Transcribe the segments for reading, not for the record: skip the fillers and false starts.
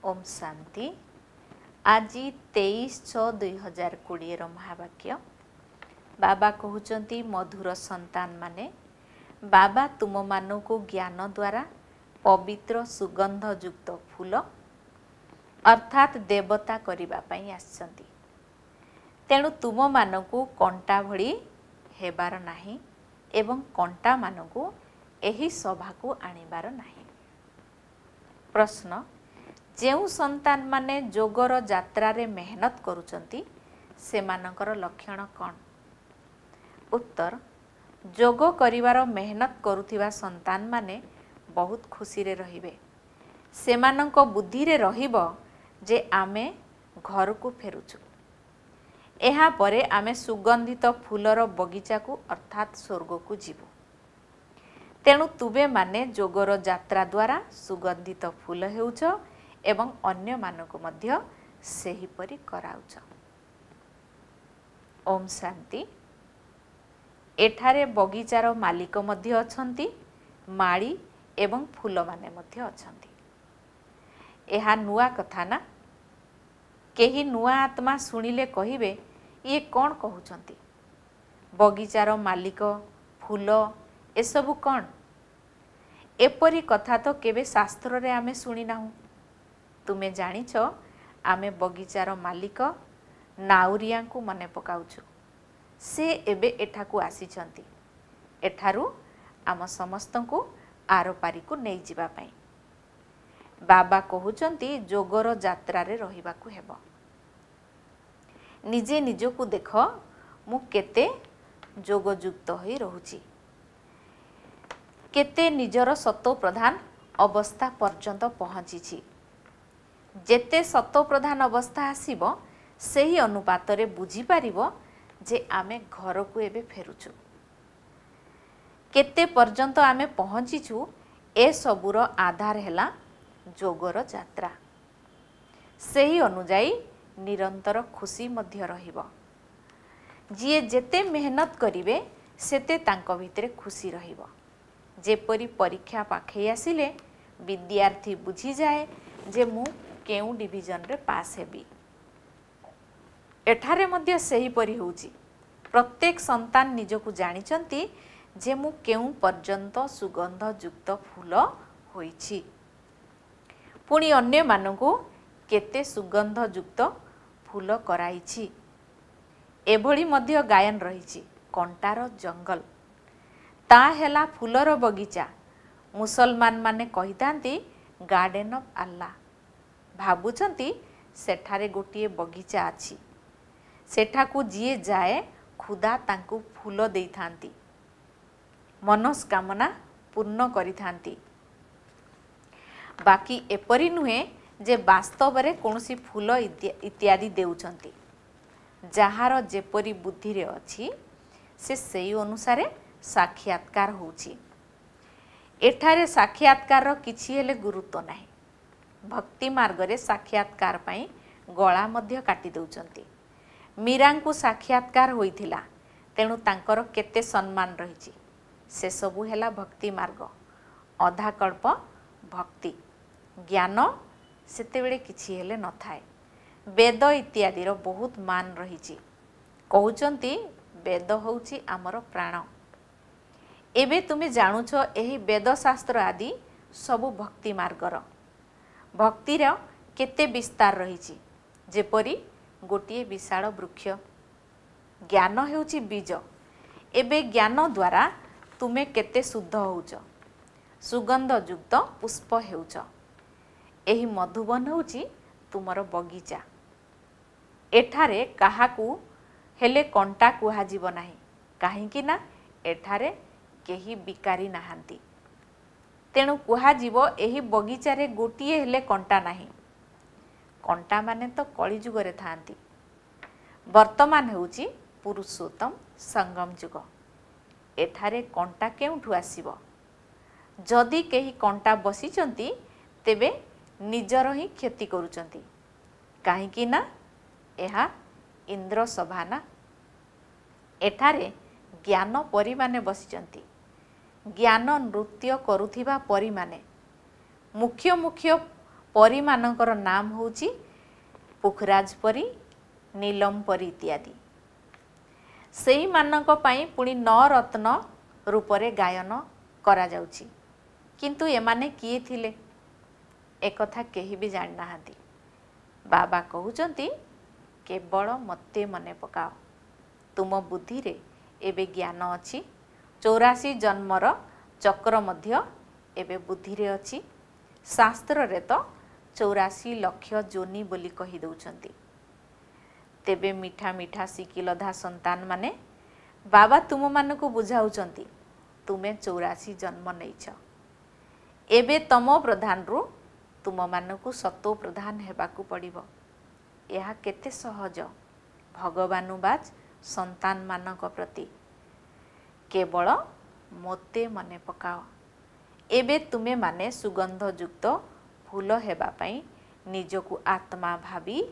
ओम शांति। आज 23/6/2020 महावाक्य बाबा कहउचंती मधुर संतान माने बाबा तुम मानू को ज्ञान द्वारा पवित्र सुगंध युक्त फूल अर्थात देवता करिबा पई आछंती। तेणु तुम मानू कंटा भली हेबार नाही एवं कंटा मानू एही सभा को आनिबार नाही। प्रश्न जेउ संतान माने जोगर यात्रा रे मेहनत करूचंती से मानकर लक्षण कौन? उत्तर जोग करिवार मेहनत करुथिबा संतान माने बहुत खुशी रे रहिबे। से मानक बुद्धि रे रहिबो जे आमे घर को फेरुचु। एहा परे आमे सुगंधित फूलर बगीचा को अर्थात स्वर्ग को जीवु। तेणु तुबे माने जोगर यात्रा द्वारा सुगंधित फूल हेउछ एवं अन्य मानक मध्य सेही परि कराउछ। ओम शांति। एठारे बगीचार मालिक मध्य अछंती, माली एवं फूल माने मध्य अछंती। एहा नुआ कथा ना? केही नुआ आत्मा सुनिले कहिबे ये कौन कहउचंती? बगीचार मालिक फूल एसबु कौन? एपरी कथा तो केबे शास्त्र रे आमे सुनी नाहु। तुमे जानिछ आमे बगीचार मालिक नाउरिया को मने पकाउछु। से एबे एठाकू आसीचंती। एठारू आम समस्त को आरपारी को नहीं जिबा पई। बाबा कहउचंती जोगर यात्रा रे रहिबाकू हेबो। निजे निजो को देख मु केते जोगयुक्त होई रहूची। केते निजर सतो प्रधान अवस्था पर्यंत पहुँची। जेते सतो प्रधान अवस्था आसीबो सेही अनुपात रे बुझी पारिबो जे आमे घर को एबे फेरुछु। केते पर्यंत आमे पहुँचीछु ए सबुर आधार हेला जोगर यात्रा। सेही अनुजाई निरंतर खुशी मध्य रहिबो। जिए जेते मेहनत करिवे सेते तांको भितरे खुशी रहिबो। जेपरी परीक्षा पाखे आसिले विद्यार्थी बुझी जाए जे मु केउ डिविजन रे पास हेबी। एठारे मध्य सेही परि होउची। प्रत्येक संतान निजको जानिचंती जे मु केउ पर्यंत सुगंध युक्त फूल होईची। पुणी अन्य मानकु केते सुगंध युक्त फूल कराईची। एभली मध्य गायन रहिची कंटार जंगल ता हेला फूलर बगीचा। मुसलमान माने कहितांती गार्डन ऑफ अल्लाह। भाबुचंती सेठारे गोटिए बगीचा अछि। सेठाकू जिए जाए खुदा तांकू फूल देइथांती, मनस्कामना पूर्ण करिथांती। बाकी एपरि नुहे जे वास्तव रे कोनोसी फूल इत्यादि देउचंती। जहार जेपरि बुद्धि रे अछि से सेई अनुसारे साक्षात्कार होउची। एठारे साक्षात्कार किछि हेले गुरुत्व नाही। भक्ति मार्ग रे साक्षात्कार पई गळा मध्य काटी दउचंती। मीरांकु साक्षात्कार होइथिला तेणु तांकर केते सम्मान रहिची। से सबु हेला भक्ति मार्ग। अधा कल्प भक्ति ज्ञान सेते बेले किछि हेले न थाए। वेद इत्यादि रो बहुत मान रहिची। कहउचंती वेद होउची हमर प्राण। एबे तुमे जानुछ एही वेद शास्त्र आदि सबु भक्ति मार्गर। भक्तिर केते विस्तार रहिची। जेपरी गोटिए विशाल वृक्ष। ज्ञान हेउची बीज। एबे ज्ञान द्वारा तुमे केते शुद्ध होउछ। सुगंध युक्त पुष्प हेउछ। एही मधुबन होउची तुमर बगीचा। एठारे काहाकू हेले कंटा कुहा जीव नाही। काहेकि ना एठारे केही बिकारी नाहांती। तेणु कुहा जीव एही बगीचा रे गोटिए हेले कंटा नाही। कंटा माने तो कली जुग रे थांती। वर्तमान हेउची पुरुषोत्तम संगम जुग। एठारे कंटा केउठु आसीबो? जदि केही कंटा बसिचंती तेबे निजर ही क्षति करूचंती। काहेकि ना एहा इंद्र सभा ना। एठारे ज्ञान परी माने बसिचंती। ज्ञान नृत्य करुथिबा परी माने मुख्य मुख्य परी मानकर नाम होउची पुखराज परी, नीलम परी इत्यादि। सेही मानक पई पुणी नवरत्न रूपरे गायन करा जाउची। किंतु एमाने किए थिले एकथा केही भी जान नाहांती। बाबा कहउचंती केवल मते मने पकाओ, तुम बुद्धि रे एबे ज्ञान अछि। 84 जन्मर चक्र मध्य एबे बुद्धि रे अछि। शास्त्र रे तो 84 लक्ष जोनी बोली कही दउचंती। तेबे मीठा मीठा सिकिलधा संतान माने बाबा तुम मानकु बुझाउचंती तुमे 84 जन्म नैछ। एबे तमो प्रधान रु तुम मानकु सतो प्रधान हेबाकु पड़िबो। यह केते सहज भगवानुबाज संतान मानक प्रति। केवल मोते मने पकाओ। एबे तुमे माने सुगंध युक्त फूल हेबा पई निजकु आत्मा भावी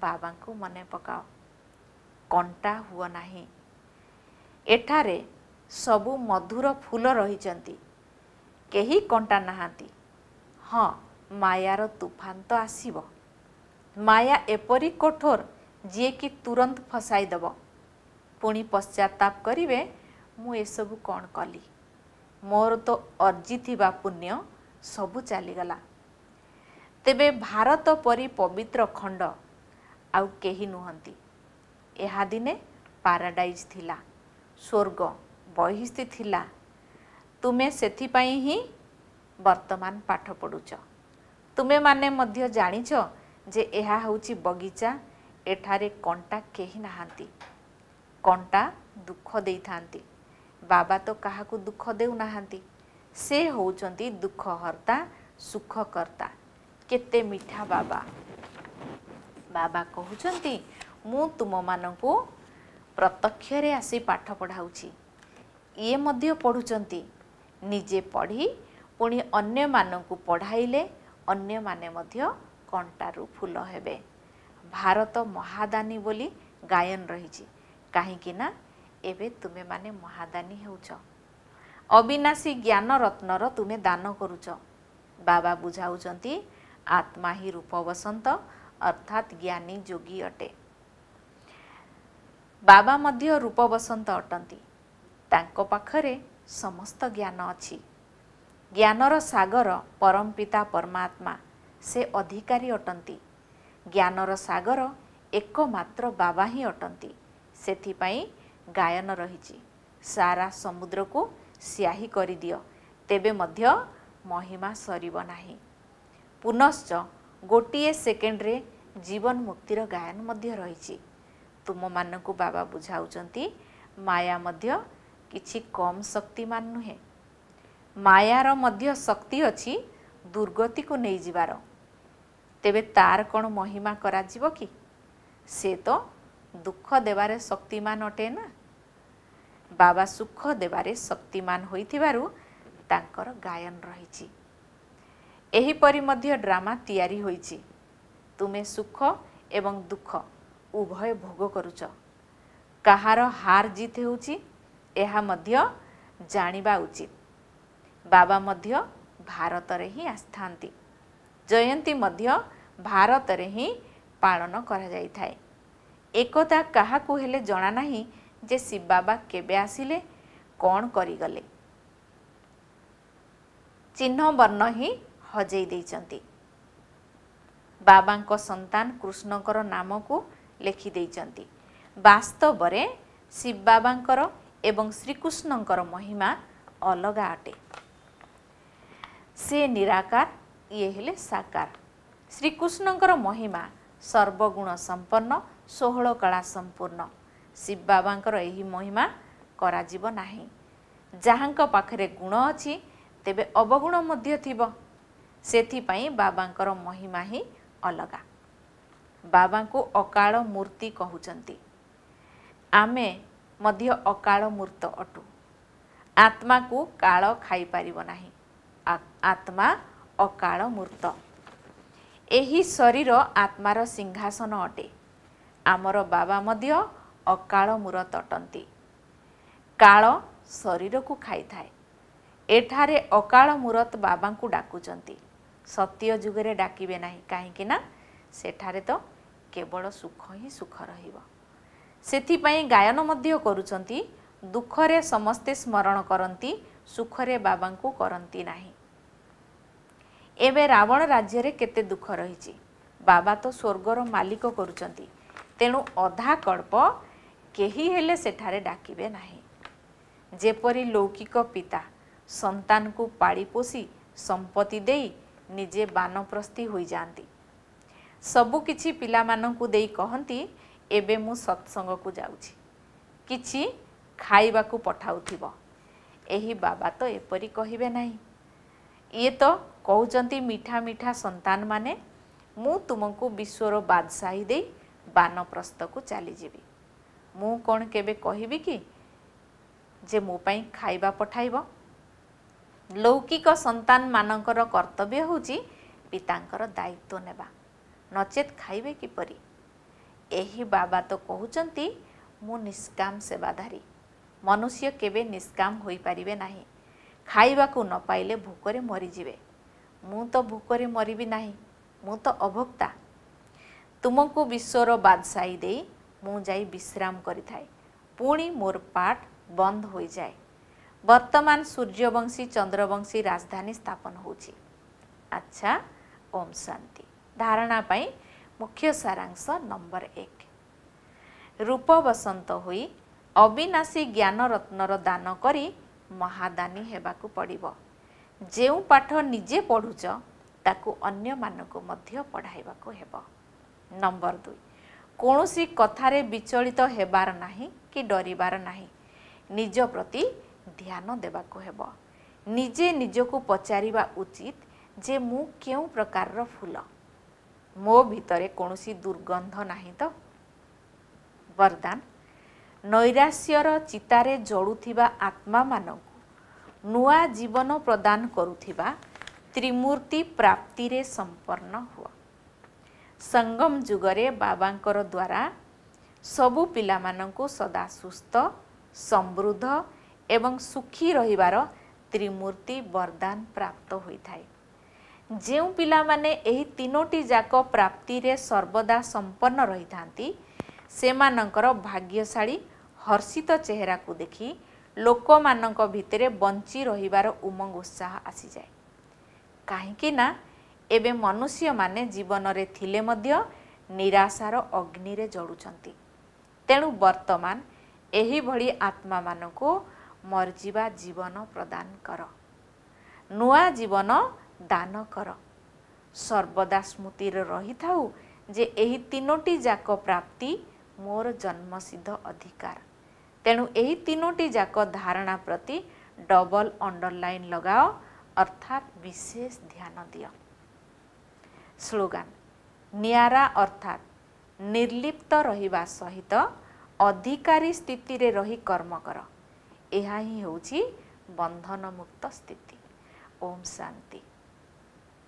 बाबा को मने पकाओ। कंटा हुआ नाही। एठारे सबु मधुर फूल रहिचंती, केही कंटा नाहांती। हाँ, मायार तूफान तो आसीबो। माया एपरी कठोर जे कि तुरंत फसाई दब। पुणी पश्चाताप करिवे मु एसबु कौन कली, मोर तो अर्जिथिबा पुण्य सबु चलीगला। तेबे भारत परी पवित्र खंड आउ केही नुहंती। एहा दिने पाराडाइज थिला, स्वर्ग बहिस्ति थिला। तुमे सेथि पई ही वर्तमान पाठ पढुच। तुमे माने मध्य जानिछ जे एहा होउची बगीचा, एठारे कंटा केही नाहांती। कंटा दुख देइथांती। बाबा तो काहाकू दुख देउ नाहांती। से होउचंती दुख हर्ता, सुख करता। केते मीठा बाबा। बाबा कहउचंती मु तुम मानकू प्रत्यक्ष रे आसी पाठ पढ़ाउची। ये मध्य पढ़ुचंती। निजे पढ़ी पुणी अन्य मानकू पढ़ाइले अन्य माने मध्य कंटारू फूल हेबे। भारत महादानी बोली गायन रहिची। काहींकि ना एबे तुमे माने महादानी हेउच। अविनाशी ज्ञान रत्नर तुमे दान करूच। बाबा बुझाउचंती आत्मा ही रूप बसंत अर्थात ज्ञानी जोगी अटे। बाबा मध्य रूप बसंत अटंती। तांको पाखरे समस्त ज्ञान अछि। ज्ञानर सागर परमपिता परमात्मा से अधिकारी अटंती। ज्ञानर सागर एकमात्र बाबा ही अटंती। सेथिपाई गायन रहिची। सारा समुद्र को स्याही करि दियो तेबे मध्य महिमा सरीब नाही। पुनश्च गोटिए सेकेंड रे जीवन मुक्तिर गायन मध्य रहिची। तुम मानकू बाबा बुझाउचंती माया मध्य किछि कम शक्तिमान नुहे। मायार मध्य शक्ति अछि दुर्गति को नहीं जिबार। तेबे तार कोन महिमा करा जिवो कि? से तो दुख देवारे शक्तिमान अटे ना। बाबा सुख देवारे शक्तिमान होइथिबारु तांकर गायन रहिची। एही परि मध्य ड्रामा तैयारी होइची। तुमे सुख एवं दुख उभय भोग करूच। कहार हार जीत होउची एहा मध्य जानिबा उचित। बाबा मध्य भारत रे ही आस्थांती। जयंती मध्य भारत रे ही पालन करा जाई थाए। एकता काहाकू हेले जणा नाही जे शिव बाबा केबे आसिले, कौन करी गले। चिन्ह वर्ण ही हजेई देइचंती। बाबांको संतान कृष्णकर नाम को लेखि देइचंती। वास्तव रे शिव बाबांकर एवं श्रीकृष्णकर महिमा अलगा अटे। से निराकार, ये हेले साकार। श्रीकृष्णकर महिमा सर्वगुण संपन्न, 16 कला संपूर्ण। शिव बाबांकर एही महिमा करा जीव नाही। जहांक पाखरे गुण अछि तेबे अवगुण मध्य थिबो। सेथि पई बाबांकर महिमा ही अलगा। बाबा को अकाल मूर्ति कहउचंती। आमे मध्य अकाल मूर्त अटु। आत्मा को काल खाई पारिबो नाही। आत्मा अकाल मूर्त। एही शरीर आत्मार सिंहासन अटे। आमर बाबा मध्य अकाल मूरत अटंती। काल शरीर को खाई थाए। एठारे अकाल मूरत बाबा को डाकुचंती। सत्य जुगरे डाकिबे नाही काहेकि ना सेठारे तो केवल सुख ही सुख रहिबो। सेथिपई गायन मध्य करूचंती दुखरे समस्ते स्मरण करंती सुखरे बाबांकु करंती नाही। एबे रावण राज्य रे केते दुख रहिछि बाबा तो स्वर्गर मालिक करूचंती तेणु अधा कल्प केही हेले सेठारे डाकिबे नाही। जेपरी लौकिक पिता संतान को पाड़ी पोसी संपत्ति देई निजे बानप्रस्थी होई जांती सबु किछि पिला माननकु देई कहंती एबे मु सत्संग को जाउछि किछि खाइबा को पठाउथिबो। एही बाबा तो एपरी कहिबे नाही। ये तो कहउचंती मीठा मीठा संतान माने मु तुमको विश्वर बादशाही देई बानप्रस्थ को चली जीवी। मु कोन केबे कहिबी कि जे मो पई खाइबा पठाइबो। लौकिक संतान मानकर कर्तव्य होची पितांकर दायित्व नेबा नचेत खाइबे किपरि। एही बाबा तो कहउचंती मु निष्काम सेवाधारी मनुष्य केबे निष्काम होई परिबे नाही। खाइबा को न पाइले भूकरे मरी जिवे। मु तो भूकरे मरिबी नाही मु तो अभोक्ता। तुमको विश्वर बादशाही देई मु जाई विश्राम करिथाए पुणी मोर पाठ बंद हो जाए। वर्तमान सूर्यवंशी चंद्रवंशी राजधानी स्थापन होची। अच्छा ओम शांति। धारणा पाई मुख्य सारांश नंबर 1 रूप बसंत होई अविनाशी ज्ञान रत्नर दान करी महादानी हेबाकु पड़िबो। जेउ पाठ निजे पढ़ुच ताकू अन्य मानकु मध्य पढ़ाइबाकु हेबो। नंबर 2 कौनसी कथारे विचलित हेबार नाही कि डरिबार नाही निज प्रति ध्यान देबाकु हेबो। निजे निजको पचारिबा उचित जे मु केउ प्रकार फूल मो भितरे कौनसी दुर्गंध नाही तो। वरदान नैराश्यर चितारे जड़ुथिबा आत्मा मानकु नुआ जीवन प्रदान करुथिबा त्रिमूर्ति प्राप्ति रे संपन्न हुआ। संगम जुगरे बाबांकर द्वारा सबु पिला मानकु सदा सुस्थ समृद्ध एवं सुखी रहिबार त्रिमूर्ति वरदान प्राप्त होइथाय। जेउ पिला माने एही तीनोटी जाक प्राप्ति रे सर्वदा संपन्न रहिथांती सेमानंकर भाग्यशाली हर्षित चेहरा को देखी लोक मानक भितरे बंची रहिबार उमंग उत्साह आसी जाए। काहेकि ना एबे मनुष्य माने जीवन रे थिले मध्य निराशार अग्नि रे जड़ुचंती। तेणु वर्तमान एही भली आत्मा मानको मरजीवा जीवन प्रदान कर नुआ जीवन दान कर। सर्वदा स्मृति रही थाउ जे एही तीनोटी जाक प्राप्ति मोर जन्मसिद्ध अधिकार। तेणु एही तीनोटी जाक धारणा प्रति डबल अंडरलाइन लगाओ अर्थात विशेष ध्यान दियो। स्लोगान नियारा अर्थात निर्लिप्त रहिबा सहित अधिकारी स्थिति रे रही कर्म कर। एहा ही होची बंधन मुक्त स्थिति। ओम शांति।